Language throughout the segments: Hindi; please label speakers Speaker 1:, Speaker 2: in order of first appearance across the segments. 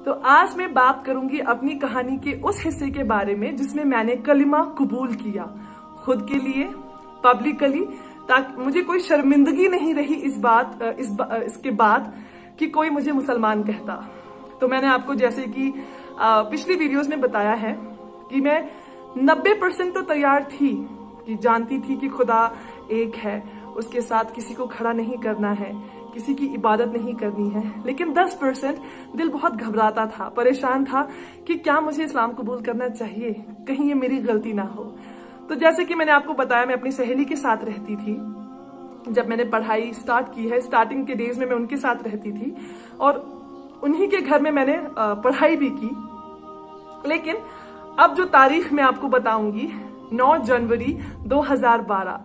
Speaker 1: तो आज मैं बात करूंगी अपनी कहानी के उस हिस्से के बारे में जिसमें मैंने कलिमा कबूल किया, खुद के लिए, पब्लिकली, ताकि मुझे कोई शर्मिंदगी नहीं रही इसके बाद कि कोई मुझे मुसलमान कहता। तो मैंने आपको जैसे कि पिछली वीडियोस में बताया है कि मैं 90% तो तैयार थी, कि जानती थी कि खुदा एक है, उसके साथ किसी को खड़ा नहीं करना है, किसी की इबादत नहीं करनी है। लेकिन 10% दिल बहुत घबराता था, परेशान था कि क्या मुझे इस्लाम कबूल करना चाहिए, कहीं ये मेरी गलती ना हो। तो जैसे कि मैंने आपको बताया, मैं अपनी सहेली के साथ रहती थी। जब मैंने पढ़ाई स्टार्ट की है, स्टार्टिंग के डेज में मैं उनके साथ रहती थी और उन्हीं के घर में मैंने पढ़ाई भी की। लेकिन अब जो तारीख मैं आपको बताऊंगी, 9 जनवरी 2012,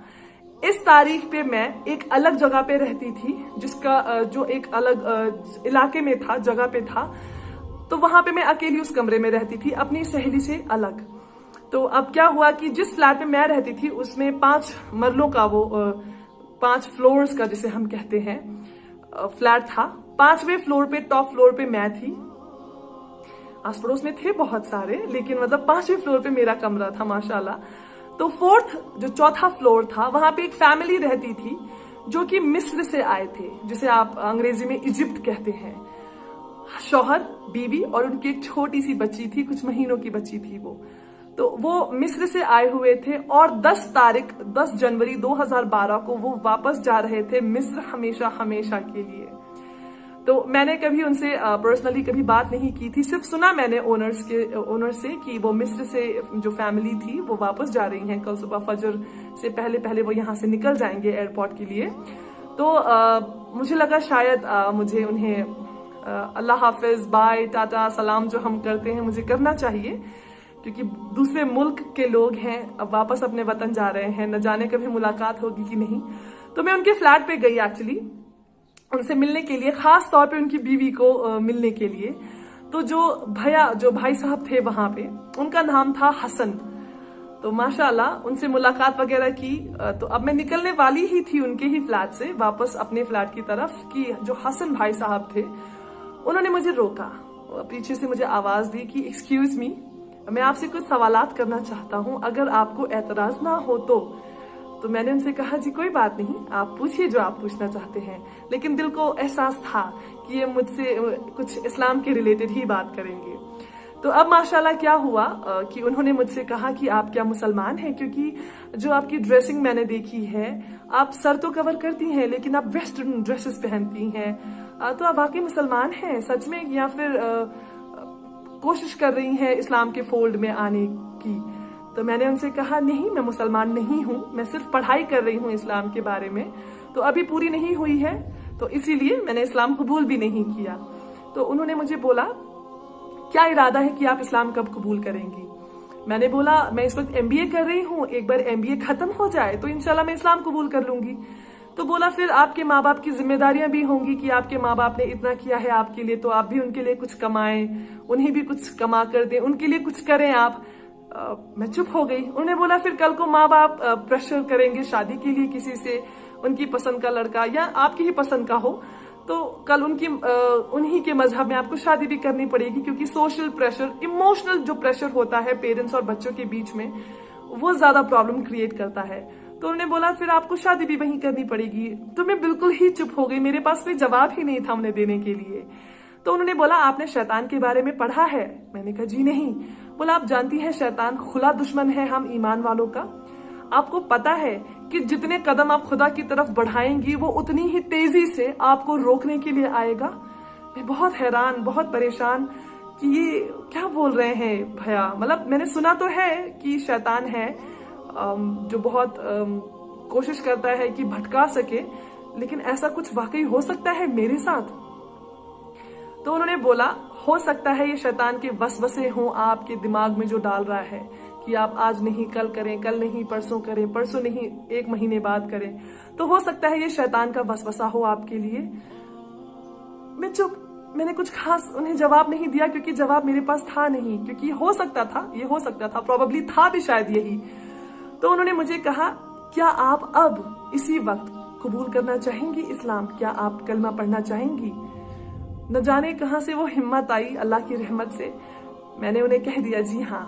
Speaker 1: इस तारीख पे मैं एक अलग जगह पे रहती थी, जिसका जो एक अलग इलाके में था, जगह पे था। तो वहां पे मैं अकेली उस कमरे में रहती थी, अपनी सहेली से अलग। तो अब क्या हुआ कि जिस फ्लैट में मैं रहती थी उसमें 5 मरलों का, वो 5 फ्लोर्स का जिसे हम कहते हैं, फ्लैट था। 5वें फ्लोर पे, टॉप फ्लोर पे मैं थी। आस पड़ोस में थे बहुत सारे, लेकिन मतलब 5वें फ्लोर पे मेरा कमरा था, माशाल्लाह। तो 4th, जो चौथा फ्लोर था, वहां पे एक फैमिली रहती थी जो कि मिस्र से आए थे, जिसे आप अंग्रेजी में इजिप्ट कहते हैं। शौहर, बीवी और उनकी एक छोटी सी बच्ची थी, कुछ महीनों की बच्ची थी वो। तो वो मिस्र से आए हुए थे और 10 जनवरी 2012 को वो वापस जा रहे थे मिस्र, हमेशा हमेशा के लिए। तो मैंने कभी उनसे पर्सनली कभी बात नहीं की थी, सिर्फ सुना मैंने ओनर से कि वो मिस्र से जो फैमिली थी वो वापस जा रही हैं, कल सुबह फजर से पहले पहले वो यहाँ से निकल जाएंगे एयरपोर्ट के लिए। तो मुझे लगा शायद मुझे उन्हें अल्लाह हाफिज, बाय, टाटा, सलाम जो हम करते हैं मुझे करना चाहिए, क्योंकि दूसरे मुल्क के लोग हैं, अब वापस अपने वतन जा रहे हैं, न जाने कभी मुलाकात होगी कि नहीं। तो मैं उनके फ्लैट पे गई एक्चुअली, उनसे मिलने के लिए, खास तौर पे उनकी बीवी को मिलने के लिए। तो जो भाई साहब थे वहां पे, उनका नाम था हसन। तो माशाल्लाह उनसे मुलाकात वगैरह की। तो अब मैं निकलने वाली ही थी उनके ही फ्लैट से वापस अपने फ्लैट की तरफ, कि जो हसन भाई साहब थे उन्होंने मुझे रोका, पीछे से मुझे आवाज दी कि एक्सक्यूज मी, मैं आपसे कुछ सवालात करना चाहता हूं, अगर आपको एतराज ना हो तो मैंने उनसे कहा जी कोई बात नहीं, आप पूछिए जो आप पूछना चाहते हैं। लेकिन दिल को एहसास था कि ये मुझसे कुछ इस्लाम के रिलेटेड ही बात करेंगे। तो अब माशाल्लाह क्या हुआ कि उन्होंने मुझसे कहा कि आप क्या मुसलमान हैं, क्योंकि जो आपकी ड्रेसिंग मैंने देखी है, आप सर तो कवर करती हैं लेकिन आप वेस्टर्न ड्रेसेस पहनती हैं, तो आप वाकई मुसलमान हैं सच में, या फिर कोशिश कर रही हैं इस्लाम के फोल्ड में आने की। तो मैंने उनसे कहा नहीं, मैं मुसलमान नहीं हूँ, मैं सिर्फ पढ़ाई कर रही हूँ इस्लाम के बारे में, तो अभी पूरी नहीं हुई है, तो इसीलिए मैंने इस्लाम कबूल भी नहीं किया। तो उन्होंने मुझे बोला क्या इरादा है कि आप इस्लाम कब कबूल करेंगी। मैंने बोला मैं इस वक्त MBA कर रही हूँ, एक बार MBA खत्म हो जाए तो इंशाल्लाह मैं इस्लाम कबूल कर लूंगी। तो बोला फिर आपके माँ बाप की जिम्मेदारियां भी होंगी, कि आपके माँ बाप ने इतना किया है आपके लिए, तो आप भी उनके लिए कुछ कमाएं, उन्हें भी कुछ कमा कर दें, उनके लिए कुछ करें आप। मैं चुप हो गई। उन्होंने बोला फिर कल को माँ बाप प्रेशर करेंगे शादी के लिए किसी से, उनकी पसंद का लड़का या आपकी ही पसंद का हो, तो कल उन्हीं के मजहब में आपको शादी भी करनी पड़ेगी, क्योंकि सोशल प्रेशर, इमोशनल जो प्रेशर होता है पेरेंट्स और बच्चों के बीच में, वो ज्यादा प्रॉब्लम क्रिएट करता है। तो उन्होंने बोला फिर आपको शादी भी वहीं करनी पड़ेगी। तो मैं बिल्कुल ही चुप हो गई, मेरे पास कोई जवाब ही नहीं था उन्हें देने के लिए। तो उन्होंने बोला आपने शैतान के बारे में पढ़ा है। मैंने कहा जी नहीं। बोला आप जानती हैं शैतान खुला दुश्मन है हम ईमान वालों का, आपको पता है कि जितने कदम आप खुदा की तरफ बढ़ाएंगी वो उतनी ही तेजी से आपको रोकने के लिए आएगा। मैं बहुत हैरान, बहुत परेशान कि ये क्या बोल रहे हैं भैया। मतलब मैंने सुना तो है कि शैतान है जो बहुत कोशिश करता है कि भटका सके, लेकिन ऐसा कुछ वाकई हो सकता है मेरे साथ। तो उन्होंने बोला हो सकता है ये शैतान के वसवसे हों आपके दिमाग में, जो डाल रहा है कि आप आज नहीं कल करें, कल नहीं परसों करें, परसों नहीं 1 महीने बाद करें, तो हो सकता है ये शैतान का वसवसा हो आपके लिए। मैं चुप, मैंने कुछ खास उन्हें जवाब नहीं दिया, क्योंकि जवाब मेरे पास था नहीं, क्योंकि हो सकता था, प्रोबेबली था भी शायद यही। तो उन्होंने मुझे कहा क्या आप अब इसी वक्त कबूल करना चाहेंगी इस्लाम, क्या आप कलमा पढ़ना चाहेंगी। न जाने कहाँ से वो हिम्मत आई, अल्लाह की रहमत से मैंने उन्हें कह दिया जी हाँ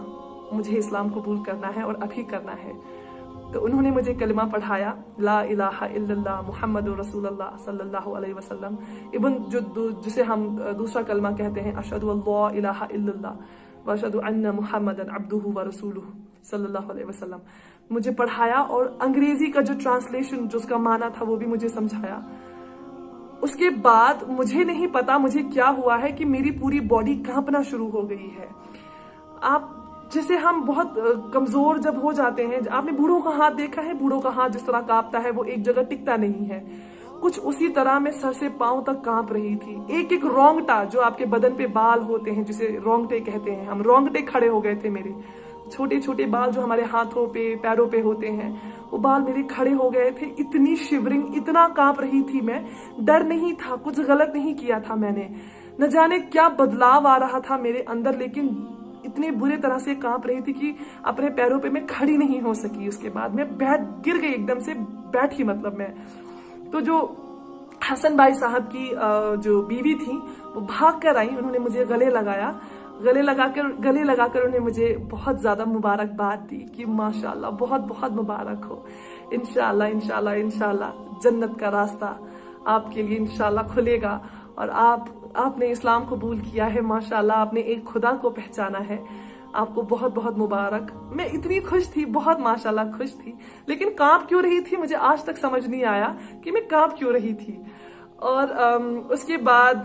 Speaker 1: मुझे इस्लाम कबूल करना है और अभी करना है। तो उन्होंने मुझे कलिमा पढ़ाया, ला इलाहा इल्लल्लाह मुहम्मदुर रसूलुल्लाह सल्लल्लाहु अलैहि वसल्लम, इबन जिसे हम दूसरा कलमा कहते हैं अशहदु अल्ला इलाहा इल्लल्लाह व अशहदु अन्ना मुहम्मदन अब्दुहु व रसूलुहु सल्लल्लाहु अलैहि वसल्लम मुझे पढ़ाया, और अंग्रेजी का जो ट्रांसलेशन जो उसका माना था वो भी मुझे समझाया। उसके बाद मुझे नहीं पता मुझे क्या हुआ है कि मेरी पूरी बॉडी कांपना शुरू हो गई है। आप जैसे हम बहुत कमजोर जब हो जाते हैं, आपने बूढ़ों का हाथ देखा है, बूढ़ों का हाथ जिस तरह कांपता है वो एक जगह टिकता नहीं है, कुछ उसी तरह मैं सर से पांव तक कांप रही थी। एक एक रोंगटा जो आपके बदन पे बाल होते हैं जिसे रोंगटे कहते हैं, हम रोंगटे खड़े हो गए थे। मेरे छोटे छोटे बाल जो हमारे हाथों पे पैरों पे होते हैं वो बाल मेरे खड़े हो गए थे। इतनी शिवरिंग, इतना कांप रही थी मैं। डर नहीं था, कुछ गलत नहीं किया था मैंने, न जाने क्या बदलाव आ रहा था मेरे अंदर, लेकिन इतनी बुरी तरह से कांप रही थी कि अपने पैरों पे मैं खड़ी नहीं हो सकी। उसके बाद मैं गिर गई, एकदम से बैठी, मतलब मैं। तो जो हसन भाई साहब की जो बीवी थी वो भाग कर आई, उन्होंने मुझे गले लगाया, गले लगाकर उन्हें मुझे बहुत ज्यादा मुबारकबाद दी कि माशाल्लाह बहुत बहुत मुबारक हो, इंशाल्लाह इंशाल्लाह इंशाल्लाह जन्नत का रास्ता आपके लिए इंशाल्लाह खुलेगा, और आपने इस्लाम कबूल किया है, माशाल्लाह आपने एक खुदा को पहचाना है, आपको बहुत बहुत मुबारक। मैं इतनी खुश थी, बहुत माशाल्लाह खुश थी, लेकिन कांप क्यों रही थी मुझे आज तक समझ नहीं आया कि मैं कांप क्यों रही थी। और उसके बाद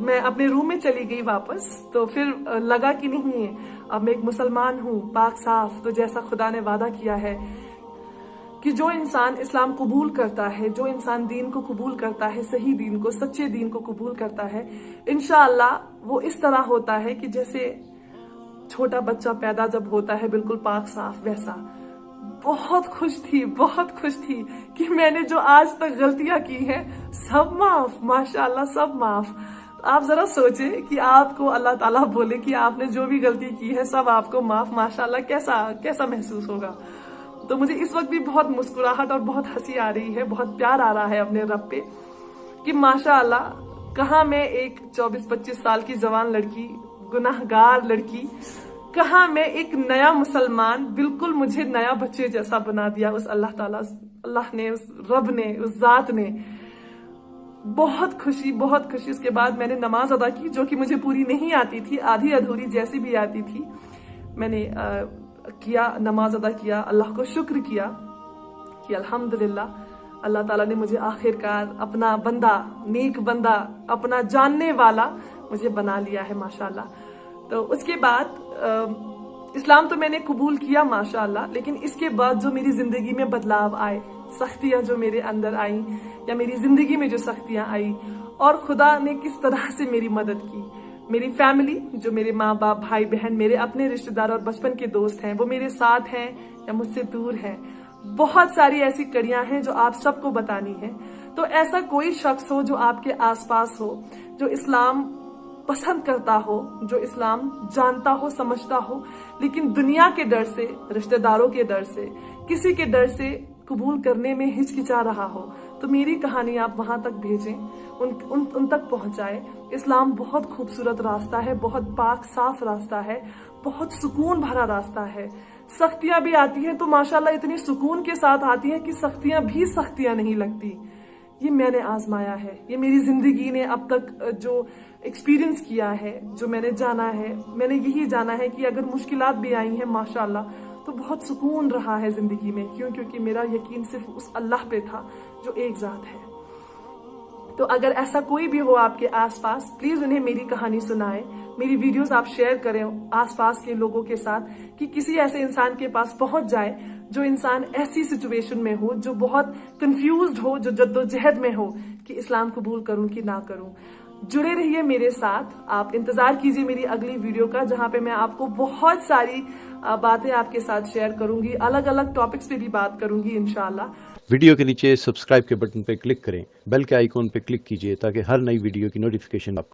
Speaker 1: मैं अपने रूम में चली गई वापस। तो फिर लगा कि नहीं अब मैं एक मुसलमान हूँ, पाक साफ, तो जैसा खुदा ने वादा किया है कि जो इंसान इस्लाम कबूल करता है, जो इंसान दीन को कबूल करता है, सही दीन को, सच्चे दीन को कबूल करता है, इंशाअल्लाह वो इस तरह होता है कि जैसे छोटा बच्चा पैदा जब होता है बिल्कुल पाक साफ, वैसा। बहुत खुश थी कि मैंने जो आज तक गलतियां की हैं सब माफ, माशाल्लाह सब माफ। आप जरा सोचे कि आपको अल्लाह ताला बोले कि आपने जो भी गलती की है सब आपको माफ, माशाल्लाह कैसा महसूस होगा। तो मुझे इस वक्त भी बहुत मुस्कुराहट और बहुत हंसी आ रही है, बहुत प्यार आ रहा है अपने रब पे कि माशाअल्लाह, कहाँ मैं एक 24-25 साल की जवान लड़की, गुनाहगार लड़की, कहाँ मैं एक नया मुसलमान, बिल्कुल मुझे नया बच्चे जैसा बना दिया उस अल्लाह ने, उस रब ने, उस जात ने। बहुत खुशी। उसके बाद मैंने नमाज अदा की, जो कि मुझे पूरी नहीं आती थी, आधी अधूरी जैसी भी आती थी, मैंने किया, नमाज अदा किया, अल्लाह को शुक्र किया कि अल्हम्दुलिल्लाह अल्लाह ताला ने मुझे आखिरकार अपना बंदा, नेक बंदा, अपना जानने वाला मुझे बना लिया है माशाल्लाह। तो उसके बाद इस्लाम तो मैंने कबूल किया माशाल्लाह, लेकिन इसके बाद जो मेरी जिंदगी में बदलाव आए, सख्तियां जो मेरे अंदर आई, या मेरी जिंदगी में जो सख्तियां आई, और खुदा ने किस तरह से मेरी मदद की। मेरी फैमिली, जो मेरे माँ बाप, भाई बहन, मेरे अपने रिश्तेदार और बचपन के दोस्त हैं, वो मेरे साथ हैं या मुझसे दूर हैं। बहुत सारी ऐसी कड़ियां हैं जो आप सबको बतानी है। तो ऐसा कोई शख्स हो जो आपके आसपास हो, जो इस्लाम पसंद करता हो, जो इस्लाम जानता हो, समझता हो, लेकिन दुनिया के डर से, रिश्तेदारों के डर से, किसी के डर से कबूल करने में हिचकिचा रहा हो, तो मेरी कहानी आप वहां तक भेजें, उन तक पहुंचाए। इस्लाम बहुत खूबसूरत रास्ता है, बहुत पाक साफ रास्ता है, बहुत सुकून भरा रास्ता है। सख्तियां भी आती हैं तो माशाल्लाह इतनी सुकून के साथ आती हैं कि सख्तियां भी सख्तियां नहीं लगती। ये मैंने आजमाया है, ये मेरी जिंदगी ने अब तक जो एक्सपीरियंस किया है, जो मैंने जाना है, मैंने यही जाना है कि अगर मुश्किलात भी आई हैं माशाल्लाह, तो बहुत सुकून रहा है जिंदगी में। क्यों? क्योंकि मेरा यकीन सिर्फ उस अल्लाह पे था जो एक जात है। तो अगर ऐसा कोई भी हो आपके आसपास, प्लीज उन्हें मेरी कहानी सुनाएं, मेरी वीडियोस आप शेयर करें आसपास के लोगों के साथ, कि किसी ऐसे इंसान के पास पहुंच जाए जो इंसान ऐसी सिचुएशन में हो, जो बहुत कंफ्यूज्ड हो, जो जद्दोजहद में हो कि इस्लाम कबूल करूं कि ना करूं। जुड़े रहिए मेरे साथ, आप इंतजार कीजिए मेरी अगली वीडियो का, जहां पे मैं आपको बहुत सारी बातें आपके साथ शेयर करूंगी, अलग अलग टॉपिक्स पे भी बात करूंगी इंशाल्लाह।
Speaker 2: वीडियो के नीचे सब्सक्राइब के बटन पे क्लिक करें, बेल के आइकॉन पे क्लिक कीजिए ताकि हर नई वीडियो की नोटिफिकेशन आपको